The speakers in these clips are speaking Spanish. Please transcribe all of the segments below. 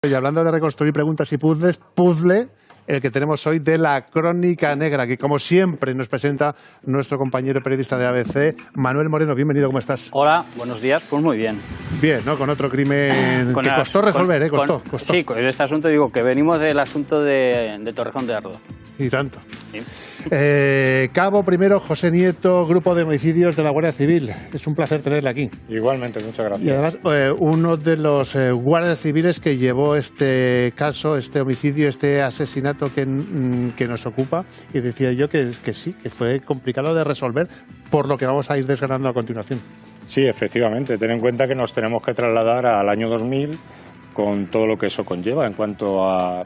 Y hablando de reconstruir preguntas y puzzle, el que tenemos hoy de la Crónica Negra, que como siempre nos presenta nuestro compañero periodista de ABC, Manuel Moreno. Bienvenido, ¿cómo estás? Hola, buenos días. Pues muy bien. Bien, ¿no? Con otro crimen que costó resolver, costó. Sí, con este asunto digo que venimos del asunto de Torrejón de Ardoz. Y tanto. Sí. Cabo primero, José Nieto, Grupo de Homicidios de la Guardia Civil. Es un placer tenerle aquí. Igualmente, muchas gracias. Y además, uno de los guardias civiles que llevó este caso, este homicidio, este asesinato que nos ocupa, y decía yo que sí, que fue complicado de resolver, por lo que vamos a ir desgranando a continuación. Sí, efectivamente. Ten en cuenta que nos tenemos que trasladar al año 2000 con todo lo que eso conlleva en cuanto a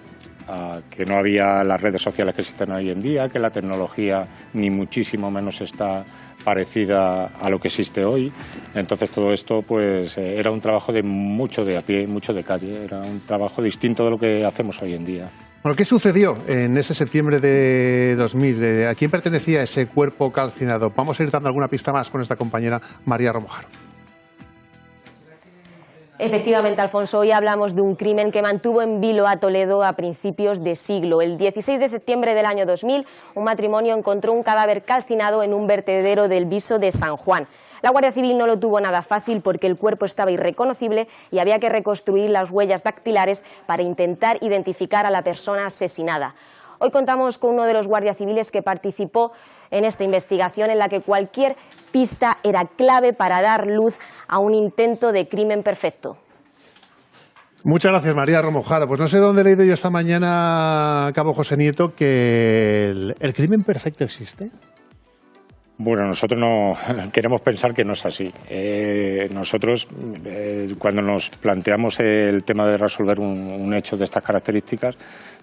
que no había las redes sociales que existen hoy en día, que la tecnología ni muchísimo menos está parecida a lo que existe hoy. Entonces todo esto pues era un trabajo de mucho de a pie, mucho de calle, era un trabajo distinto de lo que hacemos hoy en día. Bueno, ¿qué sucedió en ese septiembre de 2000? ¿A quién pertenecía ese cuerpo calcinado? Vamos a ir dando alguna pista más con esta compañera María Romojaro. Efectivamente, Alfonso, hoy hablamos de un crimen que mantuvo en vilo a Toledo a principios de siglo. El 16 de septiembre del año 2000, un matrimonio encontró un cadáver calcinado en un vertedero del Viso de San Juan. La Guardia Civil no lo tuvo nada fácil porque el cuerpo estaba irreconocible y había que reconstruir las huellas dactilares para intentar identificar a la persona asesinada. Hoy contamos con uno de los guardias civiles que participó en esta investigación en la que cualquier pista era clave para dar luz a un intento de crimen perfecto. Muchas gracias, María Romojaro. Pues no sé dónde he leído yo esta mañana, Cabo José Nieto, que el crimen perfecto existe. Bueno, nosotros no queremos pensar que no es así. Nosotros, cuando nos planteamos el tema de resolver un hecho de estas características,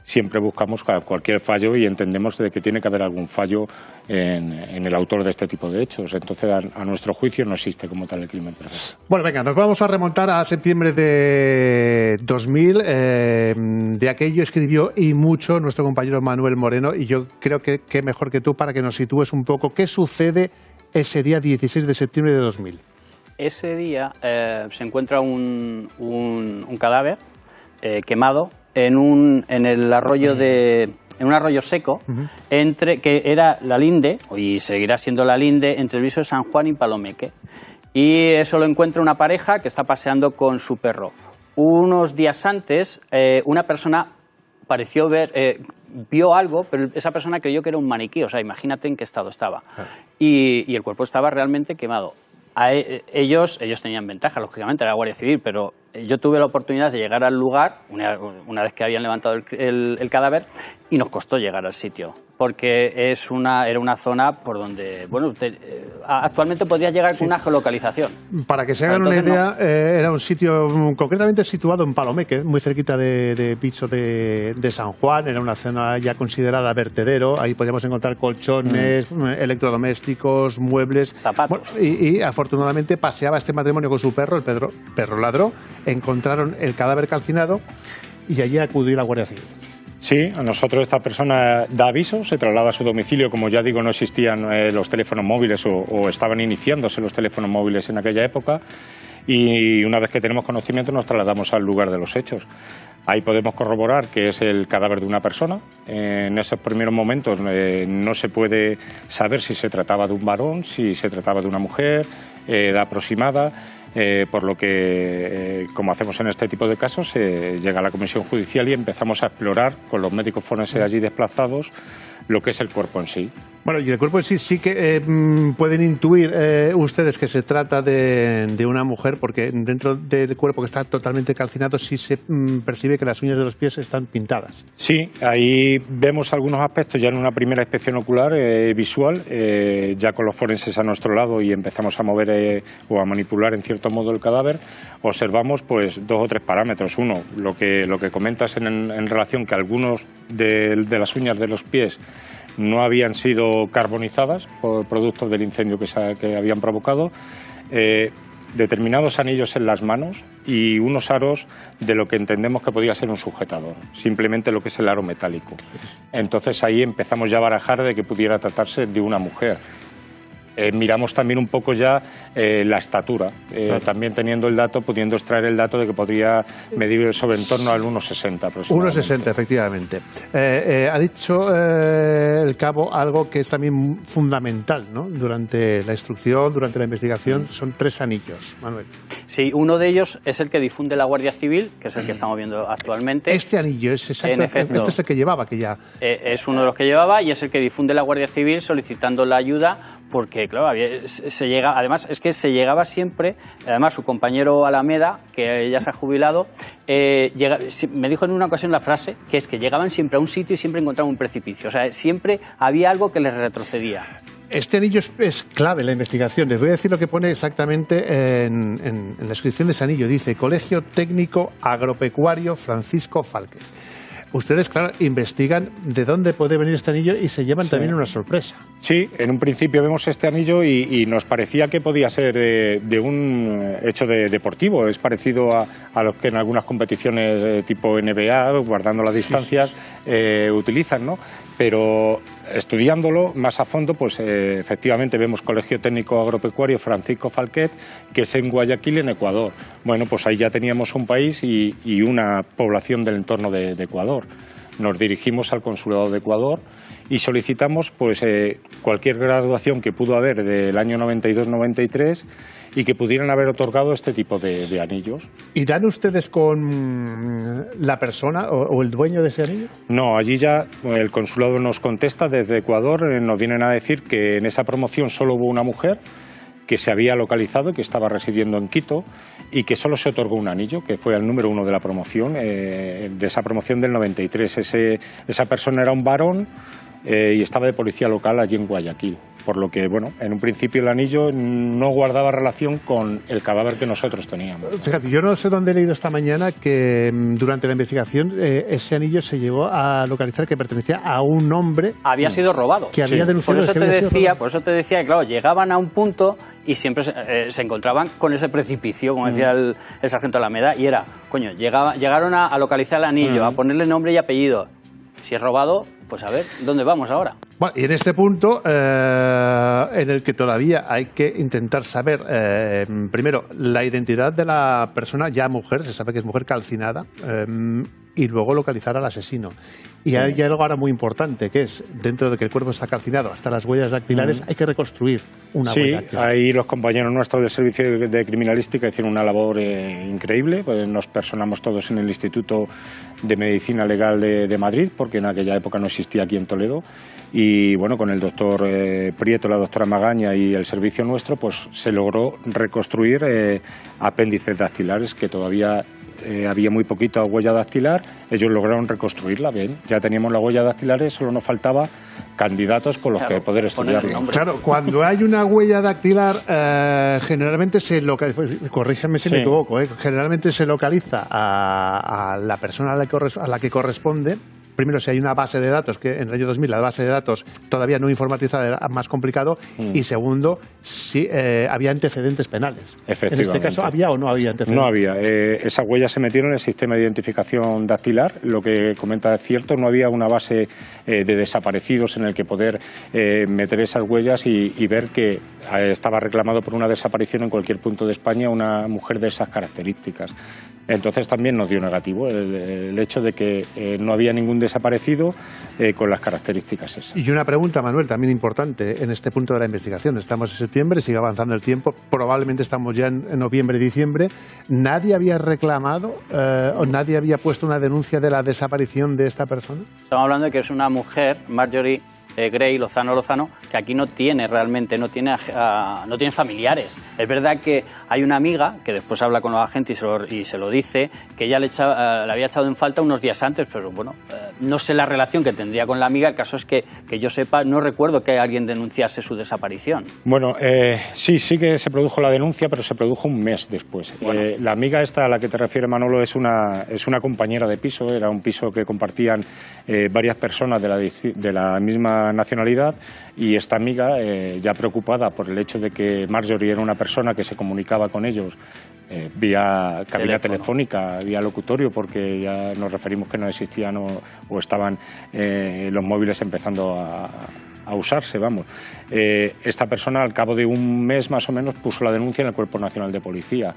siempre buscamos cualquier fallo y entendemos de que tiene que haber algún fallo en el autor de este tipo de hechos. Entonces, a nuestro juicio no existe como tal el crimen perfecto. Bueno, venga, nos vamos a remontar a septiembre de 2000. De aquello escribió y mucho nuestro compañero Manuel Moreno, y yo creo que mejor que tú para que nos sitúes un poco qué sucede ese día 16 de septiembre de 2000. Ese día se encuentra un cadáver quemado en un arroyo seco, que era la linde, y seguirá siendo la linde, entre el Viso de San Juan y Palomeque. Y eso lo encuentra una pareja que está paseando con su perro. Unos días antes, una persona pareció vio algo, pero esa persona creyó que era un maniquí, o sea, imagínate en qué estado estaba. Y el cuerpo estaba realmente quemado. Ellos tenían ventaja, lógicamente, era la Guardia Civil, pero yo tuve la oportunidad de llegar al lugar una vez que habían levantado el cadáver, y nos costó llegar al sitio, porque era una zona por donde, bueno, actualmente podrías llegar con una geolocalización. Para que se hagan una idea, era un sitio concretamente situado en Palomeque, muy cerquita de Viso de San Juan. Era una zona ya considerada vertedero. Ahí podíamos encontrar colchones, electrodomésticos, muebles, zapatos. Y afortunadamente paseaba este matrimonio con su perro, el perro ladró, encontraron el cadáver calcinado y allí acudió la Guardia Civil. Sí, a nosotros esta persona da aviso, se traslada a su domicilio. Como ya digo, no existían los teléfonos móviles o estaban iniciándose los teléfonos móviles en aquella época, y una vez que tenemos conocimiento nos trasladamos al lugar de los hechos. Ahí podemos corroborar que es el cadáver de una persona. En esos primeros momentos no se puede saber si se trataba de un varón, si se trataba de una mujer, edad aproximada. Por lo que, como hacemos en este tipo de casos, llega a la comisión judicial y empezamos a explorar con los médicos forenses allí desplazados lo que es el cuerpo en sí. Bueno, y el cuerpo en sí que pueden intuir ustedes que se trata de una mujer, porque dentro del cuerpo, que está totalmente calcinado, sí se percibe que las uñas de los pies están pintadas. Sí, ahí vemos algunos aspectos ya en una primera inspección ocular visual, ya con los forenses a nuestro lado, y empezamos a mover o a manipular en cierto modo el cadáver. Observamos pues 2 o 3 parámetros. Uno, lo que comentas en relación que algunos de las uñas de los pies no habían sido carbonizadas por productos del incendio que habían provocado, determinados anillos en las manos y unos aros de lo que entendemos que podía ser un sujetador, simplemente lo que es el aro metálico. Entonces ahí empezamos ya a barajar de que pudiera tratarse de una mujer. miramos también un poco ya la estatura, Claro. también teniendo el dato, pudiendo extraer el dato de que podría medir sobre en torno al 1,60 aproximadamente. 1,60, efectivamente. Ha dicho el cabo algo que es también fundamental, ¿no? Durante la instrucción, durante la investigación, son 3 anillos, Manuel. Sí, uno de ellos es el que difunde la Guardia Civil, que es el que estamos viendo actualmente. Este anillo es exacto, En efecto. este es el que llevaba, que ya... Es uno de los que llevaba y es el que difunde la Guardia Civil solicitando la ayuda porque, claro, además es que se llegaba siempre, además su compañero Alameda, que ya se ha jubilado, me dijo en una ocasión la frase, que es que llegaban siempre a un sitio y siempre encontraban un precipicio, o sea, siempre había algo que les retrocedía. Este anillo es clave en la investigación. Les voy a decir lo que pone exactamente en la descripción de ese anillo. Dice, Colegio Técnico Agropecuario Francisco Fálquez. Ustedes, claro, investigan de dónde puede venir este anillo y se llevan también una sorpresa. Sí, en un principio vemos este anillo y nos parecía que podía ser de un hecho deportivo. Es parecido a los que en algunas competiciones tipo NBA, guardando las distancias, utilizan, ¿no? Pero estudiándolo más a fondo, pues efectivamente vemos Colegio Técnico Agropecuario Francisco Fálquez, que es en Guayaquil, en Ecuador. Bueno, pues ahí ya teníamos un país y una población del entorno de Ecuador. Nos dirigimos al Consulado de Ecuador y solicitamos pues cualquier graduación que pudo haber del año 92-93 y que pudieran haber otorgado este tipo de anillos. ¿Irán ustedes con la persona o el dueño de ese anillo? No, allí ya el consulado nos contesta desde Ecuador, nos vienen a decir que en esa promoción solo hubo una mujer que se había localizado, que estaba residiendo en Quito y que solo se otorgó un anillo, que fue el número 1 de la promoción, de esa promoción del 93. Esa persona era un varón y estaba de policía local allí en Guayaquil. Por lo que, bueno, en un principio el anillo no guardaba relación con el cadáver que nosotros teníamos. Fíjate, yo no sé dónde he leído esta mañana que durante la investigación ese anillo se llevó a localizar que pertenecía a un hombre... Había sido robado. Que había denunciado por eso que había sido robado. por eso te decía que, claro, llegaban a un punto y siempre se encontraban con ese precipicio, como decía el sargento Alameda, y era, coño, llegaron a localizar el anillo, a ponerle nombre y apellido. Si es robado, pues a ver, ¿dónde vamos ahora? Bueno, y en este punto, en el que todavía hay que intentar saber, primero, la identidad de la persona ya mujer, se sabe que es mujer calcinada, y luego localizar al asesino. Y hay algo ahora muy importante, que es, dentro de que el cuerpo está calcinado, hasta las huellas dactilares, hay que reconstruir una huella dactilar. Ahí los compañeros nuestros del Servicio de Criminalística hicieron una labor increíble. Pues nos personamos todos en el Instituto de Medicina Legal de Madrid, porque en aquella época no existía aquí en Toledo. Y bueno, con el doctor Prieto, la doctora Magaña y el servicio nuestro, pues se logró reconstruir apéndices dactilares que todavía había muy poquita huella dactilar. Ellos lograron reconstruirla bien. Ya teníamos la huella dactilar, solo nos faltaba candidatos con los que poder estudiarlo. Claro, cuando hay una huella dactilar, generalmente se localiza, corrígeme si me equivoco, generalmente se localiza a la persona a la que corresponde. Primero, si hay una base de datos, que en el año 2000 la base de datos todavía no informatizada era más complicado, y segundo, si había antecedentes penales. En este caso, ¿había o no había antecedentes? No había. Esas huellas se metieron en el sistema de identificación dactilar. Lo que comenta es cierto, no había una base de desaparecidos en el que poder meter esas huellas y ver que estaba reclamado por una desaparición en cualquier punto de España una mujer de esas características. Entonces también nos dio negativo el hecho de que no había ningún desaparecido con las características esas. Y una pregunta, Manuel, también importante en este punto de la investigación. Estamos en septiembre, sigue avanzando el tiempo, probablemente estamos ya en noviembre, diciembre. ¿Nadie había reclamado o nadie había puesto una denuncia de la desaparición de esta persona? Estamos hablando de que es una mujer, Marjorie Gray Lozano, que aquí no tiene realmente, no tiene familiares. Es verdad que hay una amiga que después habla con los agentes y se lo dice, que ella le había echado en falta unos días antes, pero bueno, no sé la relación que tendría con la amiga. El caso es que yo sepa, no recuerdo que alguien denunciase su desaparición. Bueno, sí que se produjo la denuncia, pero se produjo un mes después. Bueno. La amiga esta a la que te refieres, Manolo, es una compañera de piso, era un piso que compartían varias personas de la misma nacionalidad, y esta amiga, ya preocupada por el hecho de que Marjorie era una persona que se comunicaba con ellos vía cabina telefónica, vía locutorio, porque ya nos referimos que no existían o estaban los móviles empezando a usarse, vamos. Esta persona, al cabo de un mes más o menos, puso la denuncia en el Cuerpo Nacional de Policía.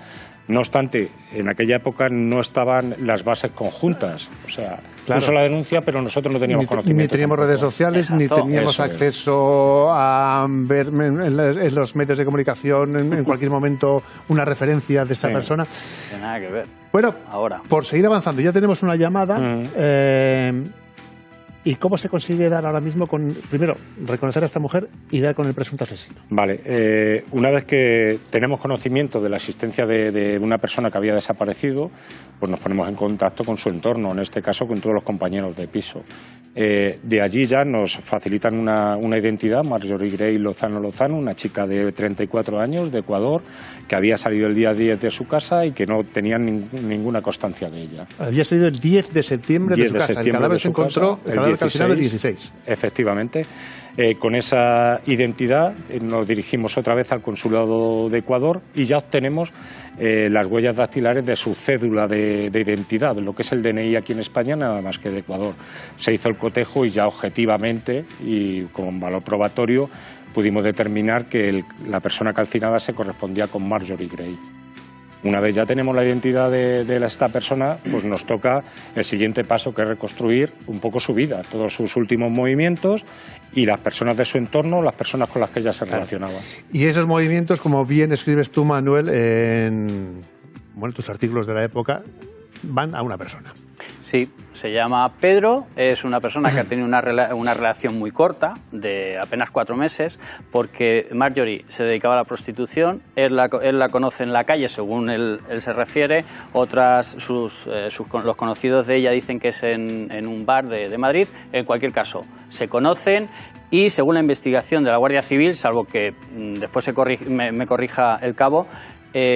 No obstante, en aquella época no estaban las bases conjuntas. O sea, puso la denuncia, pero nosotros no teníamos conocimiento. Ni teníamos redes sociales, ni teníamos acceso a ver en los medios de comunicación en cualquier momento una referencia de esta persona. No tiene nada que ver. Bueno, ahora, por seguir avanzando, ya tenemos una llamada. ¿Y cómo se consigue dar ahora mismo con, primero, reconocer a esta mujer y dar con el presunto asesino? Vale, una vez que tenemos conocimiento de la existencia de una persona que había desaparecido, pues nos ponemos en contacto con su entorno, en este caso con todos los compañeros de piso. De allí ya nos facilitan una identidad, Marjorie Gray Lozano, una chica de 34 años, de Ecuador, que había salido el día 10 de su casa y que no tenía ninguna constancia de ella. Había salido el 10 de septiembre de su casa. El cadáver se encontró al final del 16. Efectivamente. Con esa identidad nos dirigimos otra vez al Consulado de Ecuador y ya obtenemos las huellas dactilares de su cédula de identidad, lo que es el DNI aquí en España, nada más que de Ecuador. Se hizo el cotejo y ya objetivamente y con valor probatorio pudimos determinar que la persona calcinada se correspondía con Marjorie Gray. Una vez ya tenemos la identidad de esta persona, pues nos toca el siguiente paso, que es reconstruir un poco su vida, todos sus últimos movimientos y las personas de su entorno, las personas con las que ella se relacionaba. Y esos movimientos, como bien escribes tú, Manuel, en tus artículos de la época, van a una persona. Sí, se llama Pedro, es una persona que ha tenido una relación muy corta, de apenas 4 meses, porque Marjorie se dedicaba a la prostitución, él la conoce en la calle, según él se refiere, los conocidos de ella dicen que es en un bar de Madrid. En cualquier caso, se conocen y según la investigación de la Guardia Civil, salvo que después me corrija el cabo,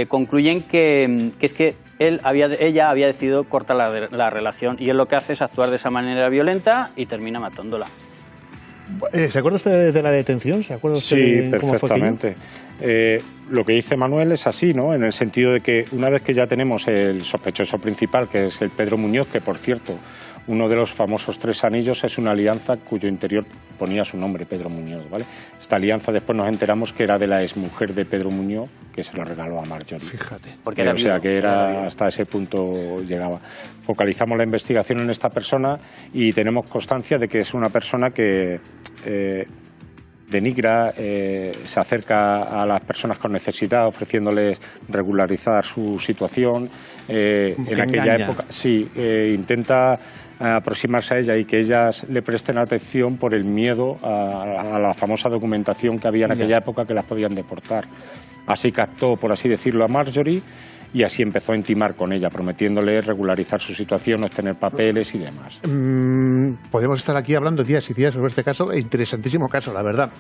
concluyen que es que ella había decidido cortar la relación y él lo que hace es actuar de esa manera violenta y termina matándola. ¿Se acuerda usted de la detención? ¿Se acuerda usted sí, cómo perfectamente. Lo que dice Manuel es así, ¿no? En el sentido de que una vez que ya tenemos el sospechoso principal, que es el Pedro Muñoz, que por cierto, uno de los famosos 3 anillos es una alianza cuyo interior ponía su nombre, Pedro Muñoz, ¿vale? Esta alianza después nos enteramos que era de la exmujer de Pedro Muñoz, que se lo regaló a Marjorie. Fíjate. Porque era o sea, que era hasta ese punto llegaba. Focalizamos la investigación en esta persona y tenemos constancia de que es una persona que denigra, se acerca a las personas con necesidad ofreciéndoles regularizar su situación. En aquella época, sí, intenta aproximarse a ella y que ellas le presten atención por el miedo a la famosa documentación que había en aquella época, que las podían deportar. Así captó, por así decirlo, a Marjorie y así empezó a intimar con ella, prometiéndole regularizar su situación, obtener papeles y demás. Podemos estar aquí hablando días y días sobre este caso, interesantísimo caso, la verdad.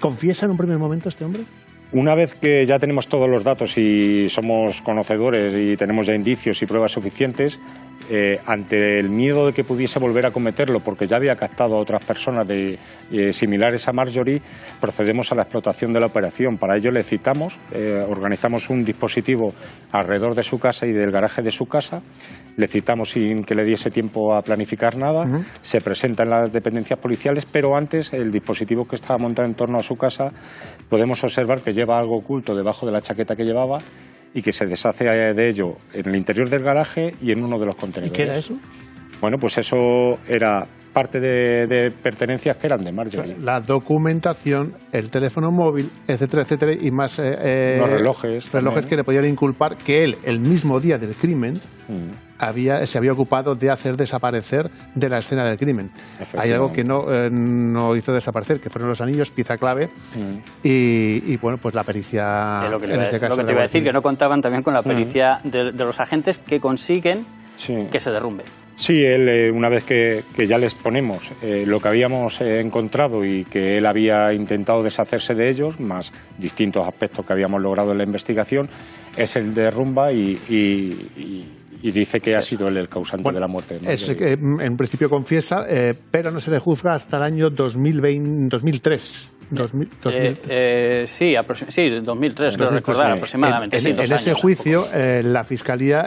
¿Confiesa en un primer momento este hombre? Una vez que ya tenemos todos los datos y somos conocedores y tenemos ya indicios y pruebas suficientes, ante el miedo de que pudiese volver a cometerlo, porque ya había captado a otras personas similares a Marjorie, procedemos a la explotación de la operación. Para ello le citamos, organizamos un dispositivo alrededor de su casa y del garaje de su casa, le citamos sin que le diese tiempo a planificar nada, se presenta en las dependencias policiales, pero antes el dispositivo que estaba montado en torno a su casa podemos observar que lleva algo oculto debajo de la chaqueta que llevaba y que se deshace de ello en el interior del garaje y en uno de los contenedores. ¿Y qué era eso? Bueno, pues eso era parte de pertenencias que eran de Marjorie. La documentación, el teléfono móvil, etcétera, etcétera, y más los relojes que le podían inculpar que él, el mismo día del crimen, se había ocupado de hacer desaparecer de la escena del crimen. Hay algo que no hizo desaparecer, que fueron los anillos, pieza clave, y bueno, pues la pericia... Lo que te iba a decir, que no contaban también con la pericia de los agentes que consiguen que se derrumbe. Sí, él, una vez que ya les ponemos lo que habíamos encontrado y que él había intentado deshacerse de ellos, más distintos aspectos que habíamos logrado en la investigación, es el derrumba y dice que ha sido él el causante de la muerte. En principio confiesa, pero no se le juzga hasta el año 2003. Sí, 2003, creo recordar, aproximadamente. En ese juicio, la Fiscalía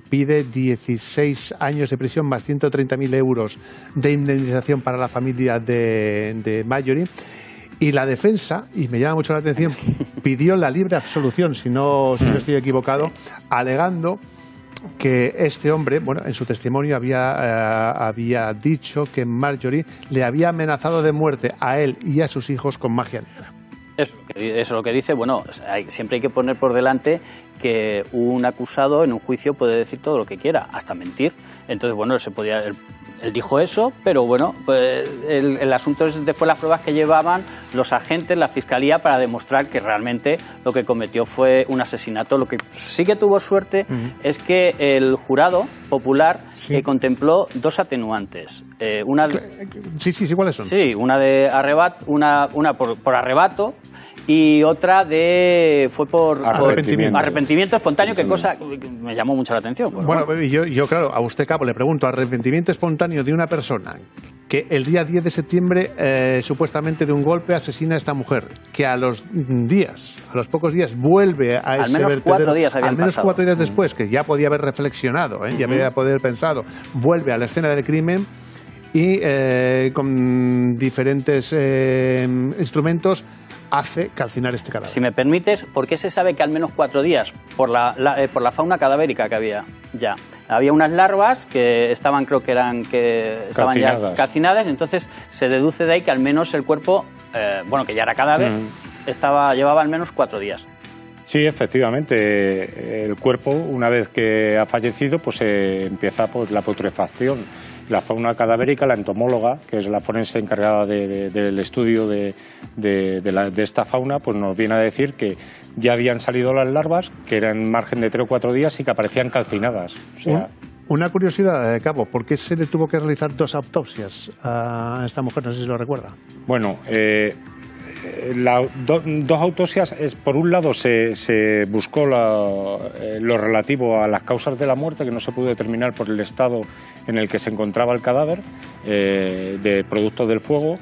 pide 16 años de prisión más 130.000 euros de indemnización para la familia de Marjorie. Y la defensa, y me llama mucho la atención, pidió la libre absolución, si no estoy equivocado, alegando que este hombre, bueno, en su testimonio había dicho que Marjorie le había amenazado de muerte a él y a sus hijos con magia negra. Eso es lo que dice. Bueno, siempre hay que poner por delante que un acusado en un juicio puede decir todo lo que quiera, hasta mentir. Entonces, bueno, él dijo eso, pero bueno, pues el asunto es después las pruebas que llevaban los agentes, la Fiscalía, para demostrar que realmente lo que cometió fue un asesinato. Lo que sí que tuvo suerte es que el jurado popular contempló dos atenuantes. Sí, ¿cuáles son? Sí, una de arrebato, una por arrebato, y otra fue por arrepentimiento espontáneo, que cosa que me llamó mucho la atención. Bueno, yo claro, a usted, Cabo, le pregunto, arrepentimiento espontáneo de una persona que el día 10 de septiembre supuestamente de un golpe asesina a esta mujer, que a los pocos días vuelve a ese vertedero. Al menos 4 días después, que ya podía haber reflexionado, ya podía haber pensado, vuelve a la escena del crimen y con diferentes instrumentos hace calcinar este cadáver. Si me permites, ¿por qué se sabe que al menos 4 días? Por la fauna cadavérica que había ya. Había unas larvas que estaban, creo que estaban ya calcinadas, entonces se deduce de ahí que al menos el cuerpo, que ya era cadáver, llevaba al menos 4 días. Sí, efectivamente, el cuerpo, una vez que ha fallecido, pues empieza la putrefacción. La fauna cadavérica, la entomóloga, que es la forense encargada del estudio de esta fauna, pues nos viene a decir que ya habían salido las larvas, que eran en margen de 3 o 4 días y que aparecían calcinadas. O sea, una curiosidad, Cabo, ¿por qué se le tuvo que realizar 2 autopsias a esta mujer? No sé si lo recuerda. Bueno, 2 autopsias, por un lado se buscó lo relativo a las causas de la muerte, que no se pudo determinar por el estado en el que se encontraba el cadáver, de producto del fuego.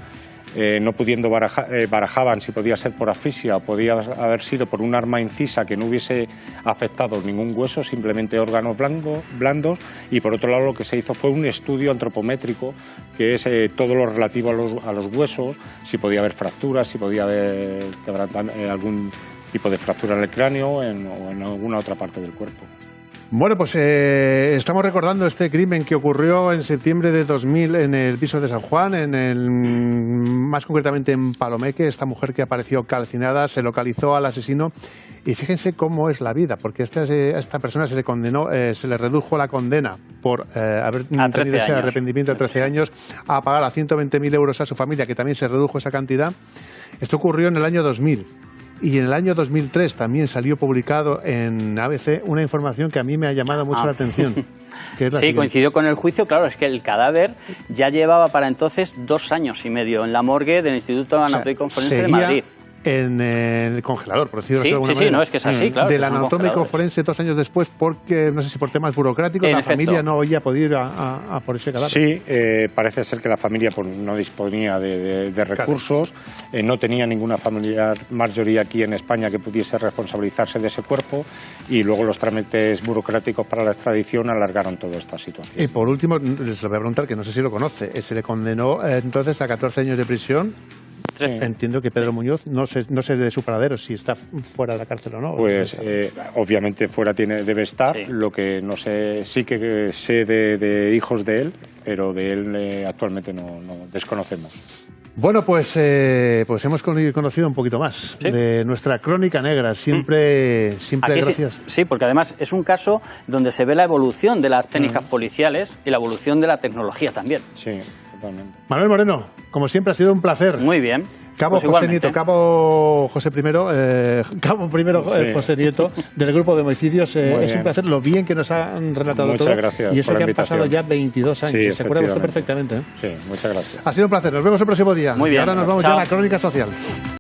No pudiendo barajaban si podía ser por asfixia o podía haber sido por un arma incisa que no hubiese afectado ningún hueso, simplemente órganos blandos, y por otro lado lo que se hizo fue un estudio antropométrico, que es todo lo relativo a los huesos, si podía haber fracturas, si podía haber algún tipo de fractura en el cráneo o en alguna otra parte del cuerpo. Bueno, pues estamos recordando este crimen que ocurrió en septiembre de 2000 en el piso de San Juan, más concretamente en Palomeque. Esta mujer que apareció calcinada, se localizó al asesino y fíjense cómo es la vida, porque a esta persona se le condenó, se le redujo la condena por haber tenido ese arrepentimiento de 13 años a pagar a 120.000 euros a su familia, que también se redujo esa cantidad. Esto ocurrió en el año 2000. Y en el año 2003 también salió publicado en ABC una información que a mí me ha llamado mucho la atención. Que es la siguiente. Coincidió con el juicio, claro, es que el cadáver ya llevaba para entonces 2 años y medio en la morgue del Instituto Anatómico Forense de Madrid. En el congelador, por decirlo de alguna manera. Sí, no, es que es así, claro. Del anatómico forense 2 años después, porque no sé si por temas burocráticos, la familia no había podido ir a por ese cadáver. Sí, parece ser que la familia no disponía de recursos, no tenía ninguna familiar Marjorie aquí en España que pudiese responsabilizarse de ese cuerpo, y luego los trámites burocráticos para la extradición alargaron toda esta situación. Y por último, les voy a preguntar, que no sé si lo conoce, se le condenó entonces a 14 años de prisión. Sí. Entiendo que Pedro Muñoz, no sé de su paradero, si está fuera de la cárcel o no. Pues obviamente fuera debe estar. Sí. Lo que no sé, sí que sé de hijos de él, pero de él actualmente no desconocemos. Bueno, pues hemos conocido un poquito más de nuestra crónica negra. Siempre gracias. Sí, porque además es un caso donde se ve la evolución de las técnicas policiales y la evolución de la tecnología también. Sí, totalmente. Manuel Moreno, como siempre ha sido un placer. Muy bien. Cabo pues José Nieto, Cabo José José Nieto del grupo de homicidios. Es un placer lo bien que nos han relatado todo. Muchas gracias. Y eso que han pasado ya 22 años. Sí, se acuerda usted perfectamente. Sí, muchas gracias. Ha sido un placer. Nos vemos el próximo día. Muy bien. Y ahora nos vamos ya a la crónica social.